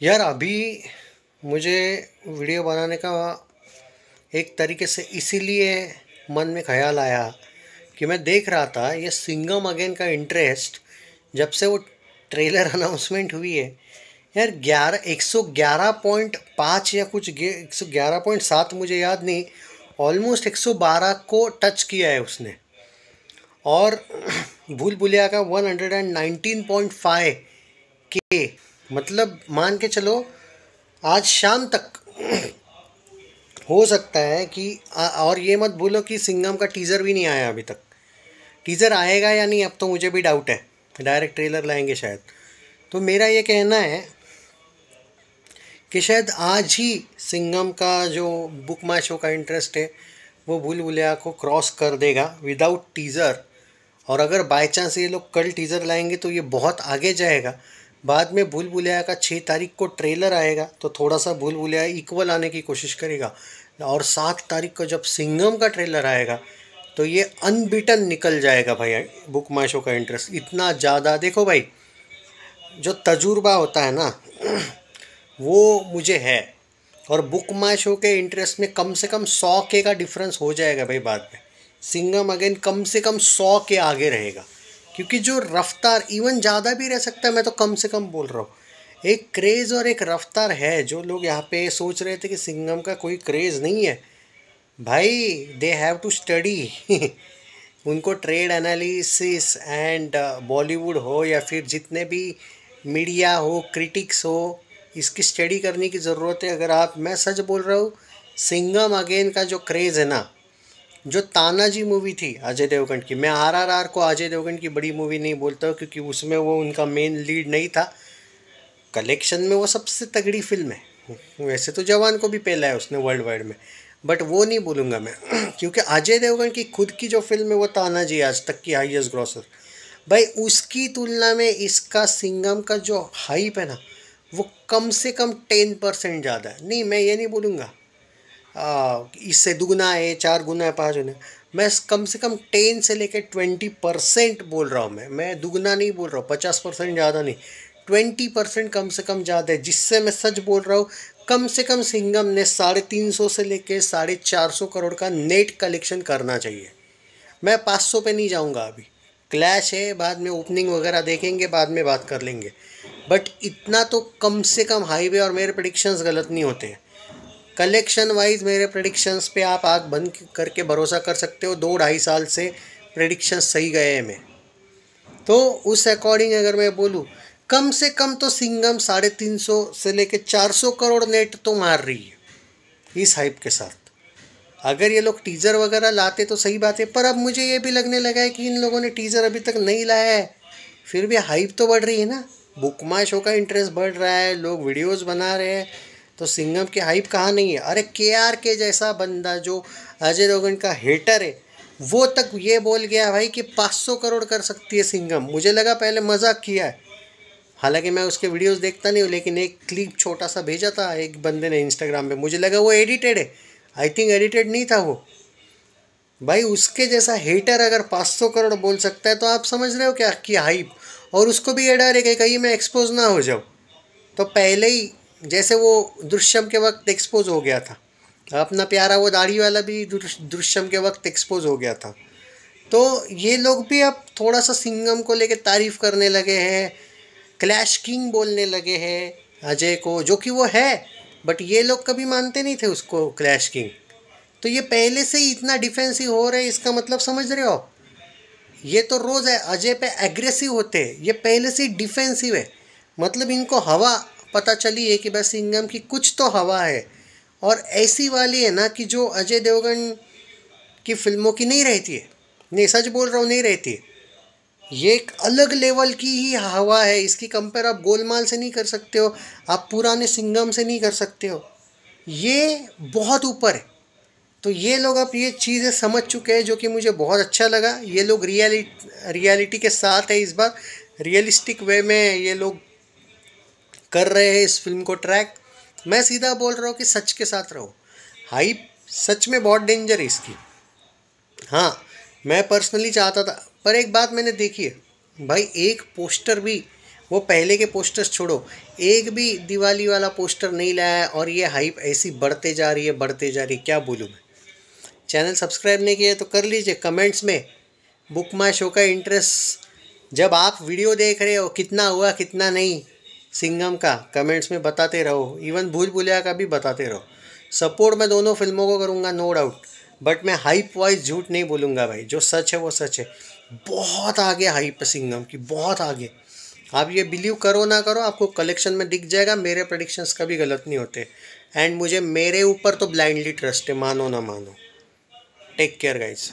यार अभी मुझे वीडियो बनाने का एक तरीके से इसीलिए मन में ख्याल आया कि मैं देख रहा था ये सिंघम अगेन का इंटरेस्ट जब से वो ट्रेलर अनाउंसमेंट हुई है। यार 111.5 या कुछ 111.7 मुझे याद नहीं, ऑलमोस्ट 112 को टच किया है उसने। और भूल भुलैया का 119.5 के, मतलब मान के चलो आज शाम तक हो सकता है कि और ये मत भूलो कि सिंघम का टीज़र भी नहीं आया अभी तक। टीज़र आएगा या नहीं अब तो मुझे भी डाउट है, डायरेक्ट ट्रेलर लाएंगे शायद। तो मेरा ये कहना है कि शायद आज ही सिंघम का जो बुक माई शो का इंटरेस्ट है वो भूल भुलैया को क्रॉस कर देगा विदाउट टीज़र। और अगर बाय चांस ये लोग कल टीज़र लाएंगे तो ये बहुत आगे जाएगा। बाद में भूल भुलैया का 6 तारीख को ट्रेलर आएगा तो थोड़ा सा भूल भुलैया इक्वल आने की कोशिश करेगा। और 7 तारीख को जब सिंघम का ट्रेलर आएगा तो ये अनबीटन निकल जाएगा भाई। बुक माई शो का इंटरेस्ट इतना ज़्यादा, देखो भाई, जो तजुर्बा होता है ना वो मुझे है। और बुक माई शो के इंटरेस्ट में कम से कम 100K का डिफरेंस हो जाएगा भाई बाद में। सिंघम अगेन कम से कम 100K आगे रहेगा, क्योंकि जो रफ्तार इवन ज़्यादा भी रह सकता है, मैं तो कम से कम बोल रहा हूँ। एक क्रेज़ और एक रफ्तार है। जो लोग यहाँ पे सोच रहे थे कि सिंघम का कोई क्रेज़ नहीं है, भाई दे हैव टू स्टडी उनको ट्रेड एनालिसिस एंड बॉलीवुड हो या फिर जितने भी मीडिया हो, क्रिटिक्स हो, इसकी स्टडी करने की ज़रूरत है। अगर आप, मैं सच बोल रहा हूँ, सिंघम अगेन का जो क्रेज़ है ना, जो तानाजी मूवी थी अजय देवगन की, मैं RRR को अजय देवगन की बड़ी मूवी नहीं बोलता हूँ क्योंकि उसमें वो उनका मेन लीड नहीं था। कलेक्शन में वो सबसे तगड़ी फिल्म है, वैसे तो जवान को भी पहला है उसने वर्ल्ड वाइड में, बट वो नहीं बोलूँगा मैं क्योंकि अजय देवगन की खुद की जो फिल्म है वो तानाजी आज तक की हाईएस्ट ग्रॉसर। भाई उसकी तुलना में इसका सिंघम का जो हाइप है ना वो कम से कम 10% ज़्यादा है। नहीं, मैं ये नहीं बोलूँगा इससे दुगना है, 4 गुना है, 5 गुना है। मैं कम से कम 10 से लेकर 20% बोल रहा हूँ। मैं दुगना नहीं बोल रहा हूँ, 50% ज़्यादा नहीं, 20% कम से कम ज़्यादा है। जिससे मैं सच बोल रहा हूँ, कम से कम सिंघम ने 350 से लेकर 450 करोड़ का नेट कलेक्शन करना चाहिए। मैं 500 पे नहीं जाऊँगा अभी, क्लैश है, बाद में ओपनिंग वगैरह देखेंगे, बाद में बात कर लेंगे। बट इतना तो कम से कम हाईवे, और मेरे प्रेडिक्शंस गलत नहीं होते हैं। कलेक्शन वाइज मेरे प्रेडिक्शंस पे आप आँख बंद करके भरोसा कर सकते हो। 2-2.5 साल से प्रेडिक्शंस सही गए हैं मैं। तो उस अकॉर्डिंग अगर मैं बोलूँ, कम से कम तो सिंघम 350 से लेके 400 करोड़ नेट तो मार रही है इस हाइप के साथ। अगर ये लोग टीज़र वगैरह लाते तो सही बात है, पर अब मुझे ये भी लगने लगा है कि इन लोगों ने टीज़र अभी तक नहीं लाया है, फिर भी हाइप तो बढ़ रही है ना। बुक माई शो का इंटरेस्ट बढ़ रहा है, लोग वीडियोस बना रहे हैं, तो सिंघम की हाइप कहाँ नहीं है। अरे KRK जैसा बंदा जो अजय देवगन का हेटर है, वो तक ये बोल गया भाई कि 500 करोड़ कर सकती है सिंघम। मुझे लगा पहले मजाक किया है, हालांकि मैं उसके वीडियोस देखता नहीं हूँ, लेकिन एक क्लिप छोटा सा भेजा था एक बंदे ने इंस्टाग्राम पे, मुझे लगा वो एडिटेड है। आई थिंक एडिटेड नहीं था वो। भाई उसके जैसा हेटर अगर 500 करोड़ बोल सकता है तो आप समझ रहे हो क्या कि हाइप। और उसको भी ये डर है कि कहीं मैं एक्सपोज ना हो जाऊँ। तो पहले ही जैसे वो दृश्यम के वक्त एक्सपोज हो गया था, अपना प्यारा वो दाढ़ी वाला भी दृश्यम के वक्त एक्सपोज हो गया था। तो ये लोग भी अब थोड़ा सा सिंघम को लेके तारीफ करने लगे हैं, क्लैश किंग बोलने लगे हैं अजय को, जो कि वो है, बट ये लोग कभी मानते नहीं थे उसको क्लैश किंग। तो ये पहले से ही इतना डिफेंसिव हो रहे हैं, इसका मतलब समझ रहे हो। ये तो रोज़ है अजय पे एग्रेसिव होते हैं, ये पहले से ही डिफेंसिव है। मतलब इनको हवा पता चली है कि बस सिंघम की कुछ तो हवा है, और ऐसी वाली है ना कि जो अजय देवगन की फिल्मों की नहीं रहती है। नहीं, सच बोल रहा हूँ, नहीं रहती है। ये एक अलग लेवल की ही हवा है, इसकी कंपेयर आप गोलमाल से नहीं कर सकते हो, आप पुराने सिंघम से नहीं कर सकते हो। ये बहुत ऊपर है। तो ये लोग अब ये चीज़ें समझ चुके हैं, जो कि मुझे बहुत अच्छा लगा। ये लोग रियलिटी के साथ है इस बार, रियलिस्टिक वे में ये लोग कर रहे हैं इस फिल्म को ट्रैक। मैं सीधा बोल रहा हूँ कि सच के साथ रहो। हाइप सच में बहुत डेंजर है इसकी। हाँ, मैं पर्सनली चाहता था, पर एक बात मैंने देखी है भाई, एक पोस्टर भी वो पहले के पोस्टर्स छोड़ो, एक भी दिवाली वाला पोस्टर नहीं लाया है और ये हाइप ऐसी बढ़ते जा रही है, बढ़ते जा रही है, क्या बोलूँ मैं। चैनल सब्सक्राइब नहीं किया तो कर लीजिए। कमेंट्स में बुक माई शो का इंटरेस्ट, जब आप वीडियो देख रहे हो कितना हुआ कितना नहीं सिंघम का, कमेंट्स में बताते रहो। इवन भूल भुलैया का भी बताते रहो। सपोर्ट मैं दोनों फिल्मों को करूँगा, नो डाउट, बट मैं हाइप वाइज झूठ नहीं बोलूँगा भाई। जो सच है वो सच है। बहुत आगे हाइप है सिंघम की, बहुत आगे। आप ये बिलीव करो ना करो, आपको कलेक्शन में दिख जाएगा। मेरे प्रेडिक्शंस कभी गलत नहीं होते। एंड मुझे मेरे ऊपर तो ब्लाइंडली ट्रस्ट है, मानो ना मानो। Take care guys.